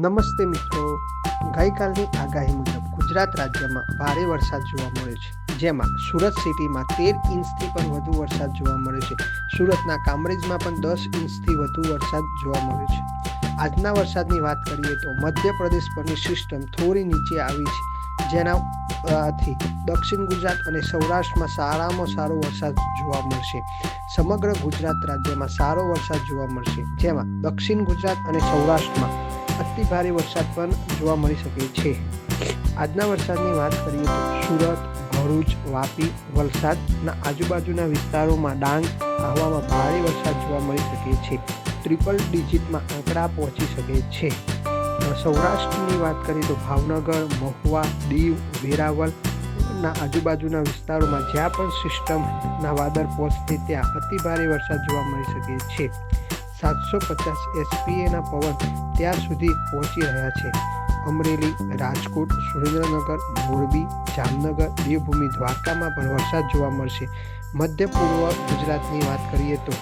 નમસ્તે મિત્રો. ગઈકાલની આગાહી મુજબ ગુજરાત રાજ્યમાં ભારે વરસાદ જોવા મળ્યો છે, જેમાં સુરત સિટીમાં 13 ઇંચથી પણ વધુ વરસાદ જોવા મળ્યો છે. સુરતના કામરેજમાં પણ 10 ઇંચથી વધુ વરસાદ જોવા મળ્યો છે. આજના વરસાદની વાત કરીએ તો મધ્યપ્રદેશ પરની સિસ્ટમ થોડી નીચે આવી છે, જેનાથી દક્ષિણ ગુજરાત અને સૌરાષ્ટ્રમાં સારામાં સારો વરસાદ જોવા મળશે. સમગ્ર ગુજરાત રાજ્યમાં સારો વરસાદ જોવા મળશે, જેમાં દક્ષિણ ગુજરાત અને સૌરાષ્ટ્રમાં અતિ ભારે વરસાદ પણ જોવા મળી શકે છે. આજના વરસાદની વાત કરીએ તો સુરત, ભરૂચ, વાપી, વલસાડના આજુબાજુના વિસ્તારોમાં, ડાંગ, આહવામાં ભારે વરસાદ જોવા મળી શકે છે. ટ્રિપલ ડિજિટમાં આંકડા પહોંચી શકે છે. સૌરાષ્ટ્રની વાત કરીએ તો ભાવનગર, મહુવા, દીવ, વેરાવળના આજુબાજુના વિસ્તારોમાં જ્યાં પણ સિસ્ટમના વાદળ પહોંચશે ત્યાં અતિ ભારે વરસાદ જોવા મળી શકે છે. 750 SPAના પવન ત્યાં સુધી પહોંચી રહ્યા છે. અમરેલી, રાજકોટ, સુરેન્દ્રનગર, મોરબી, જામનગર, દેવભૂમિ દ્વારકામાં પણ વરસાદ જોવા મળશે. મધ્ય પૂર્વ ગુજરાતની વાત કરીએ તો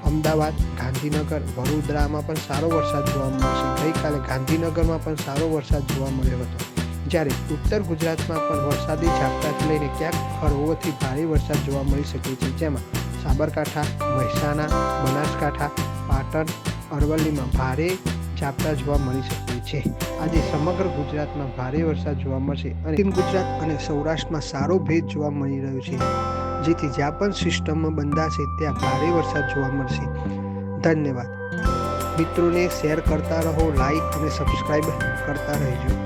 અમદાવાદ, ગાંધીનગર, વડોદરામાં પણ સારો વરસાદ જોવા મળશે. ગઈકાલે ગાંધીનગરમાં પણ સારો વરસાદ જોવા મળ્યો હતો. જ્યારે ઉત્તર ગુજરાતમાં પણ વરસાદી ઝાપટાથી લઈને ક્યાંક હળવોથી ભારે વરસાદ જોવા મળી શકે છે, જેમાં સાબરકાંઠા, મહેસાણા, બનાસકાંઠા, પાટણ, અરવલ્લીમાં ભારે ઝાપટા જોવા મળી શકે છે. આજે સમગ્ર ગુજરાતમાં ભારે વરસાદ જોવા મળશે અને દક્ષિણ ગુજરાત અને સૌરાષ્ટ્રમાં સારો ભેજ જોવા મળી રહ્યો છે, જેથી જ્યાં પણ સિસ્ટમમાં બંધાશે ત્યાં ભારે વરસાદ જોવા મળશે. ધન્યવાદ. મિત્રોને શેર કરતા રહો, લાઈક અને સબસ્ક્રાઈબ કરતા રહેજો.